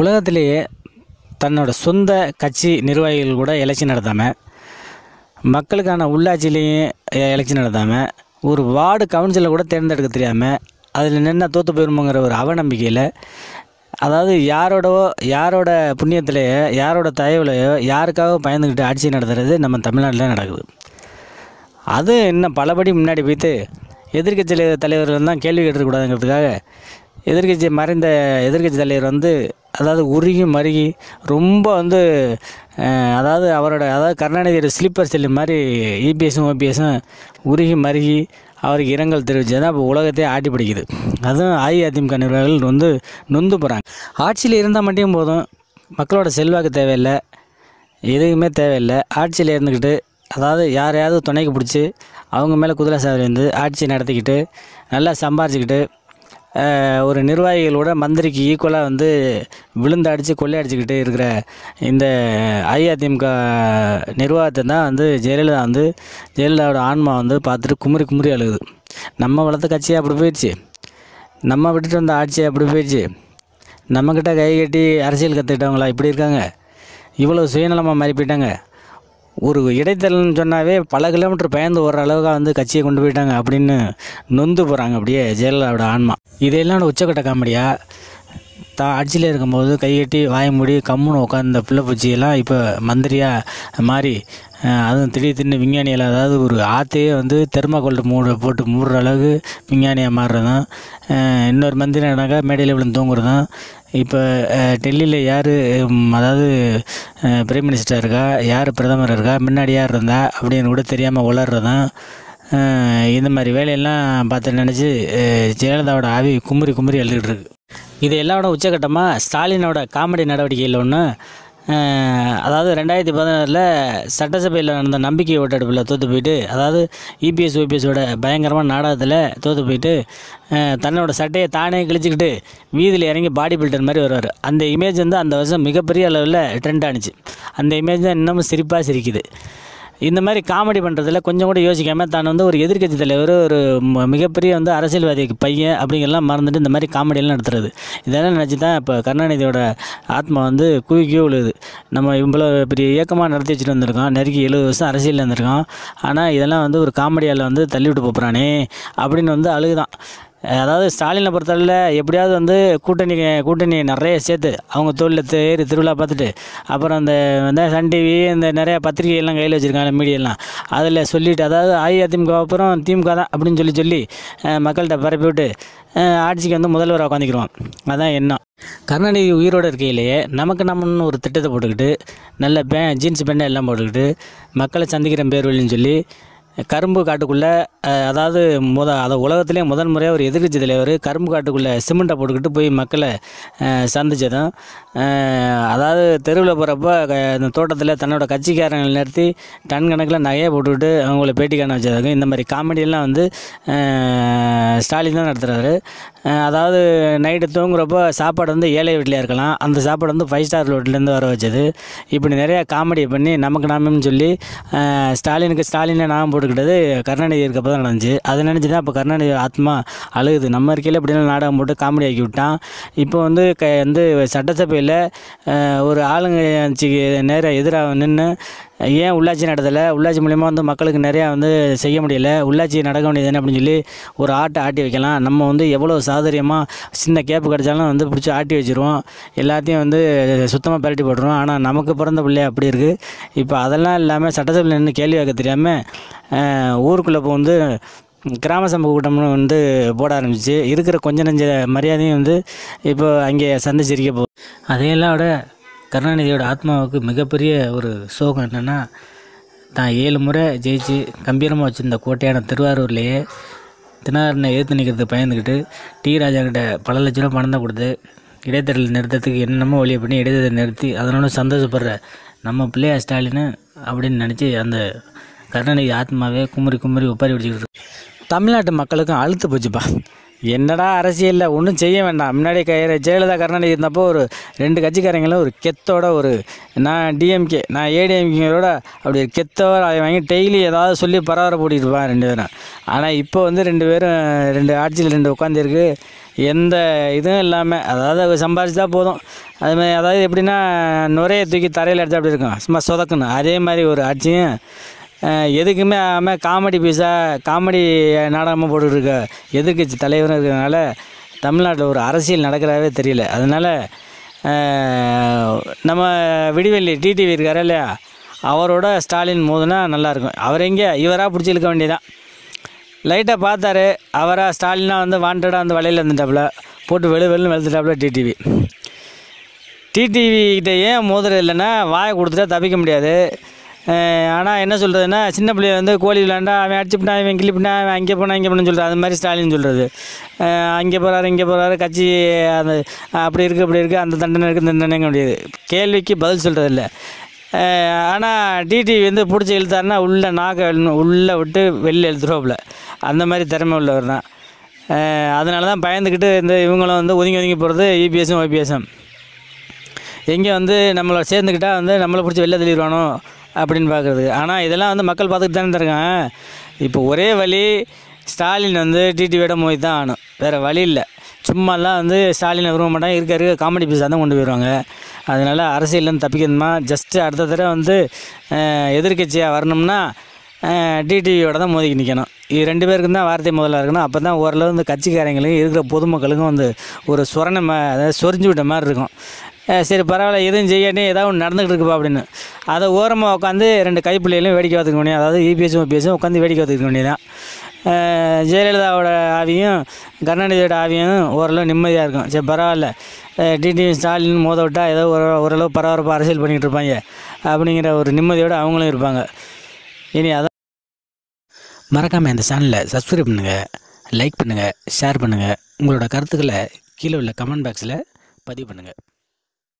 உலகத்திலேயே தன்னோட சொந்த கட்சி நிர்வாகிகள் கூட எலெக்ஷன் நடத்தாமல், மக்களுக்கான உள்ளாட்சியிலையும் எலெக்ஷன் நடத்தாமல், ஒரு வார்டு கவுன்சிலில் கூட தேர்ந்தெடுக்க தெரியாமல் அதில் நின்று தோற்று போயிருமோங்கிற ஒரு அவநம்பிக்கையில், அதாவது யாரோட புண்ணியத்திலேயோ யாரோட தயவுலையோ யாருக்காக பயந்துக்கிட்டு ஆட்சி நடத்துறது நம்ம தமிழ்நாட்டில் நடக்குது. அது இன்னும் பலபடி முன்னாடி போய்த்து எதிர்க்கட்சி தலைவர்கள் தான் கேள்வி கேட்டுக்கூடாதுங்கிறதுக்காக மறைந்த எதிர்க்கட்சி தலைவர் அதாவது உருகி மருகி ரொம்ப அதாவது கருணாநிதியோட ஸ்லீப்பர் செல்லு மாதிரி இபிஎஸும் ஓபிஎஸும் உருகி மருகி அவருக்கு இரங்கல் தெரிவித்தது தான் இப்போ உலகத்தையே ஆட்டி பிடிக்குது. அதுவும் அஇஅதிமுக நிர்வாகிகள் நொந்து போகிறாங்க. ஆட்சியில் இருந்தால் மட்டும் போதும், மக்களோட செல்வாக்கு தேவையில்லை, எதுவுமே தேவையில்லை. ஆட்சியில் இருந்துக்கிட்டு அதாவது யாரையாவது துணைக்கு பிடிச்சி அவங்க மேலே குதிரை சாவரி ஆட்சி நடத்திக்கிட்டு நல்லா சம்பாரிச்சிக்கிட்டு ஒரு நிர்வாகிகளோட மந்திரிக்கு ஈக்குவலாக விழுந்து அடித்து கொள்ளையடிச்சிக்கிட்டு இருக்கிற இந்த அஇஅதிமுக நிர்வாகத்தை தான் ஜெயலலிதாவோட ஆன்மா பார்த்துட்டு குமுறி குமுறி அழுகுது. நம்ம வளர்த்த கட்சியாக அப்படி போயிடுச்சு, நம்ம விட்டுட்டு வந்த ஆட்சியாக அப்படி போயிடுச்சு, நம்மக்கிட்ட கை கட்டி அரசியல் கற்றுக்கிட்டவங்களா இப்படி இருக்காங்க, இவ்வளோ சுயநலமாக மாறி போயிட்டாங்க, ஒரு இடைத்தேர்தல்னு சொன்னாவே பல கிலோமீட்டர் பயந்து ஓடுற அளவுக்கு கட்சியை கொண்டு போயிட்டாங்க அப்படின்னு நொந்து போகிறாங்க அப்படியே ஜெயலலிதாவோட ஆன்மா. இதையெல்லாம் உச்சக்கட்ட காமெடியாக தான் ஆட்சியில் இருக்கும்போது கைகட்டி வாய மூடி கம்முன்னு உட்காந்த பிள்ளைப்பூச்சியெல்லாம் இப்போ மந்திரியாக மாறி, அதுவும் திடீர்னு விஞ்ஞானிகள், அதாவது ஒரு ஆற்றையே தெர்மாக்கோல் போட்டு மூடுற அளவுக்கு விஞ்ஞானியாக மாறுறதான். இன்னொரு மந்திரினாக்கா மேடையில் விழுந்து தூங்குறதான். இப்போ டெல்லியில் யார் அதாவது பிரைம் மினிஸ்டர் இருக்கா, யார் பிரதமர் இருக்கா, முன்னாடி யார் இருந்தா அப்படின்னு கூட தெரியாமல் உளர்றதான். இந்த மாதிரி வேலையெல்லாம் பார்த்து நினச்சி ஜெயலலிதாவோட ஆவி குமுறி குமுறி எழுதிட்டு இருக்கு. இது எல்லாரோட உச்சகட்டமாக ஸ்டாலினோட காமெடி நடவடிக்கையில் ஒன்று, அதாவது 2016 சட்டசபையில் நடந்த நம்பிக்கை ஓட்டெடுப்பில் தோற்று போயிட்டு, அதாவது இபிஎஸ் ஓபிஎஸோட பயங்கரமான நாடகத்தில் தோற்று போயிட்டு தன்னோட சட்டையை தானே கிழிச்சிக்கிட்டு வீதியில் இறங்கி பாடி பில்டர் மாதிரி வருவார். அந்த இமேஜ் அந்த வருஷம் மிகப்பெரிய அளவில் ட்ரெண்ட் ஆனிச்சு. அந்த இமேஜ் தான் இன்னமும் சிரிப்பாக சிரிக்குது. இந்த மாதிரி காமெடி பண்ணுறதுல கொஞ்சம் கூட யோசிக்காமல் தான் ஒரு எதிர்க்கட்சி தலைவர், ஒரு மிகப்பெரிய அரசியல்வாதிக்கு பையன் அப்படிங்கிறலாம் மறந்துட்டு இந்த மாதிரி காமெடியெல்லாம் நடத்துறது. இதெல்லாம் நினச்சி தான் இப்போ கருணாநிதியோட ஆத்மா குவிக்கே விழுது. நம்ம இவ்வளோ பெரிய இயக்கமாக நடத்தி வச்சுட்டு வந்திருக்கோம், நெருக்கி 70 வருஷம் அரசியலில் இருந்திருக்கோம், ஆனால் இதெல்லாம் ஒரு காமெடியால் தள்ளிவிட்டு போகிறானே அப்படின்னு அழுகுதான். அதாவது ஸ்டாலினை பொறுத்தவரையில் எப்படியாவது கூட்டணி நிறைய சேர்த்து அவங்க தோளில் ஏறி திருவிழா பார்த்துட்டு, அப்புறம் அந்த சன் டிவி இந்த நிறையா பத்திரிகைகள்லாம் கையில் வச்சுருக்காங்க, மீடியெல்லாம் அதில் சொல்லிவிட்டு, அதாவது அஇஅதிமுக அப்புறம் திமுக தான் அப்படின்னு சொல்லி மக்கள்கிட்ட பரப்பி விட்டு ஆட்சிக்கு முதல்வராக உட்காந்துக்கிடுவான். அதான் எண்ணம். கருணாநிதி உயிரோடு இருக்கையிலேயே நம்மன்னு ஒரு திட்டத்தை போட்டுக்கிட்டு, நல்ல ஜீன்ஸ் பேண்ட் எல்லாம் போட்டுக்கிட்டு மக்களை சந்திக்கிற பேர் வழின்னு சொல்லி கரும்பு காட்டுக்குள்ளே, அதாவது உலகத்திலே முதல் முறையாக ஒரு எதிர்க்கட்சி தலைவர் கரும்பு காட்டுக்குள்ளே சிமெண்ட்டை போட்டுக்கிட்டு போய் மக்களை சந்தித்ததும், அதாவது தெருவில் போகிறப்ப அந்த தோட்டத்தில் தன்னோட கட்சிக்காரங்களை நிறுத்தி டன் கணக்கில் நகையை போட்டுக்கிட்டு அவங்கள பேட்டி காண வச்சதுக்கும், இந்த மாதிரி காமெடியெல்லாம் ஸ்டாலின் தான் நடத்துகிறாரு. அதாவது நைட்டு தூங்குறப்போ சாப்பாடு ஏழை வீட்டில் இருக்கலாம், அந்த சாப்பாடு 5 ஸ்டார் ஹோட்டலேருந்து வர வச்சது. இப்படி நிறையா காமெடி பண்ணி நமக்கு நாமன்னு சொல்லி ஸ்டாலினை நாம் போட்டுக்கிட்டது கருணாநிதி இருக்கப்போ தான் நடந்துச்சு. அதை நினச்சி தான் இப்போ கருணாநிதி ஆத்மா அழுகுது. நம்ம இருக்கையில் இப்படிலாம் நாடகம் போட்டு காமெடி ஆக்கி விட்டான். இப்போ சட்டசபையில் ஒரு ஆளுங்கட்சிக்கு நேராக எதிராக நின்று ஏன் உள்ளாட்சி நடத்தலை, உள்ளாட்சி மூலிமா மக்களுக்கு நிறையா செய்ய முடியலை, உள்ளாட்சி நடக்க வேண்டியது அப்படின்னு சொல்லி ஒரு ஆட்டி வைக்கலாம். நம்ம எவ்வளோ சாதுரியமாக சின்ன கேப்பு கிடச்சாலும் பிடிச்சி ஆட்டி வச்சுருவோம், எல்லாத்தையும் சுத்தமாக பரட்டி போட்டுருவோம். ஆனால் நமக்கு பிறந்த பிள்ளைய அப்படி இருக்குது. இப்போ அதெல்லாம் இல்லாமல் சட்டசபையில் நின்று கேள்வி கேட்க தெரியாமல் ஊருக்குள்ளே கிராம சமூக கூட்டம்னு போட ஆரம்பிச்சு இருக்கிற கொஞ்ச நெஞ்ச மரியாதையும் இப்போ அங்கே சந்திச்சிருக்க போகுது. அதையெல்லாம் விட கருணாநிதியோட ஆத்மாவுக்கு மிகப்பெரிய ஒரு சோகம் என்னென்னா, தான் 7 முறை ஜெயிச்சு கம்பீரமாக வச்சுருந்த கோட்டையான திருவாரூர்லேயே தினகரனை எதிர்த்து நிற்கிறதுக்கு பயந்துக்கிட்டு டி ராஜா கிட்ட பல லட்ச ரூபா பணம் தான் கொடுத்து இடைத்தேர்தல் நிறுத்தத்துக்கு என்னென்னமோ வழியை பண்ணி இடைத்தேர்தல் நிறுத்தி அதனோட சந்தோஷப்படுற நம்ம பிள்ளையா ஸ்டாலின் அப்படின்னு நினச்சி அந்த கருணாநிதி ஆத்மாவே குமுறி குமுறி ஒப்பாரி பிடிச்சிக்கிட்டு இருக்கு. தமிழ்நாட்டு மக்களுக்கும் அழுத்து போச்சுப்பா. என்னடா அரசியலில் ஒன்றும் செய்ய வேண்டாம். முன்னாடி ஜெயலலிதா கருணாநிதி இருந்தப்போ ஒரு 2 கட்சிக்காரங்களும் ஒரு கெத்தோட நான் டிஎம்கே நான் ஏடிஎம்கேயோட அப்படி கெத்தோட அதை வாங்கி டெய்லி ஏதாவது சொல்லி பரவாயில்ல போட்டிட்டு இருப்பான் 2 பேரும். ஆனால் இப்போ 2 பேரும் 2 ஆட்சியில் 2 உட்காந்துருக்கு. எந்த இதுவும் இல்லாமல், அதாவது சம்பாதிச்சா போதும். அதுமாதிரி அதாவது எப்படின்னா நுரையை தூக்கி தரையில் எடுத்தால் அப்படி இருக்கும், சும்மா சொதக்கணும். அதே மாதிரி ஒரு ஆட்சியும் எதுக்குமே ஆமாம் காமெடி பீஸாக காமெடி நாடகமாக போட்டுட்ருக்க எதிர்க்கட்சி தலைவரும் இருக்கிறதுனால தமிழ்நாட்டில் ஒரு அரசியல் நடக்கிறதாவே தெரியல. அதனால் நம்ம விடிவெள்ளி டிடிவி இருக்கார் இல்லையா, அவரோட ஸ்டாலின் மோதுனா நல்லாயிருக்கும். அவர் எங்கே இவராக பிடிச்சி இழுக்க வேண்டியதான். லைட்டாக பார்த்தாரு, அவராக ஸ்டாலினாக வந்து வாண்டடாக அந்த வலையில் இருந்துட்டாப்புல, போட்டு வெளுன்னு வெளுத்துட்டாப்புல டிடிவி கிட்ட ஏன் மோதுறது இல்லைன்னா வாயை கொடுத்துட்டா தப்பிக்க முடியாது. ஆனால் என்ன சொல்கிறதுன்னா, சின்ன பிள்ளைய வந்து கோழி விளாண்டா அவன் அடிச்சுப்பிட்டான், அவன் கிளிப்பிட்டான், அவன் அங்கே போனால் இங்கே போனான்னு சொல்கிறது. அது மாதிரி ஸ்டாலின் சொல்கிறது, அங்கே போகிறாரு இங்கே போகிறாரு, கட்சி அந்த அப்படி இருக்குது இப்படி இருக்குது, அந்த தண்டனை இருக்குது இந்த தண்டனைங்க முடியாது, கேள்விக்கு பதில் சொல்கிறதில்ல. ஆனால் டிடிவி வந்து பிடிச்சி இழுத்தாருன்னா உள்ளே நாக்கை உள்ளே விட்டு வெளில இழுத்துருவாப்புல, அந்த மாதிரி திறமை உள்ளவர் தான். அதனால தான் பயந்துக்கிட்டு இந்த இவங்களும் வந்து ஒதுங்கி போகிறது இபிஎஸும் ஓபிஎஸும். எங்கே வந்து நம்மளை சேர்ந்துக்கிட்டால் வந்து நம்மளை பிடிச்சி வெளில தள்ளிடுவானோ அப்படின்னு பார்க்குறது. ஆனால் இதெல்லாம் வந்து மக்கள் பார்த்துக்கிட்டு தானே இருக்காங்க. இப்போ ஒரே வழி, ஸ்டாலின் வந்து டிடிவியோட மோதி தான் ஆகணும், வேறு வழி இல்லை. சும்மாலாம் வந்து ஸ்டாலினை விரும்ப மாட்டாங்க, இருக்க காமெடி பீஸாக தான் கொண்டு போயிடுவாங்க. அதனால் அரசியல்லேருந்து தப்பிக்கணுமா, ஜஸ்ட்டு அடுத்த தடவை வந்து எதிர்கட்சியாக வரணும்னா டிடிவியோட தான் மோதிக்கு நிற்கணும். இது 2 பேருக்கும் தான் வார்த்தை முதல்ல இருக்கணும். அப்போ தான் ஓரளவு இந்த கட்சிக்காரங்களுக்கும் இருக்கிற பொதுமக்களுக்கும் வந்து ஒரு அதாவது சொரிஞ்சு விட்ட மாதிரி இருக்கும். சரி பரவாயில்ல, எதுவும் செய்யாட்டி ஏதாவது ஒன்று நடந்துகிட்டு இருக்குப்பா அப்படின்னு அதை ஓரமாக உட்காந்து 2 கைப்பிள்ளைகளையும் வேடிக்கை பார்த்துக்க வேண்டியது. அதாவது இபிஎஸும் ஓபிஎஸும் உட்காந்து வேடிக்கை பார்த்துக்க வேண்டியதான். ஜெயலலிதாவோட ஆவியும் கருணாநிதியோட ஆவியும் ஓரளவு நிம்மதியாக இருக்கும். சரி பரவாயில்ல, டிடிவி ஸ்டாலின் மோத விட்டால் ஏதோ ஓரளவு பரபரப்பாக அரசியல் பண்ணிக்கிட்டு இருப்பாங்க அப்படிங்கிற ஒரு நிம்மதியோடு அவங்களும் இருப்பாங்க. இனி அதான் மறக்காமல் இந்த சேனலை சப்ஸ்கிரைப் பண்ணுங்கள், லைக் பண்ணுங்கள், ஷேர் பண்ணுங்கள். உங்களோட கருத்துக்களை கீழே உள்ள கமெண்ட் பாக்ஸில் பதிவு பண்ணுங்கள்.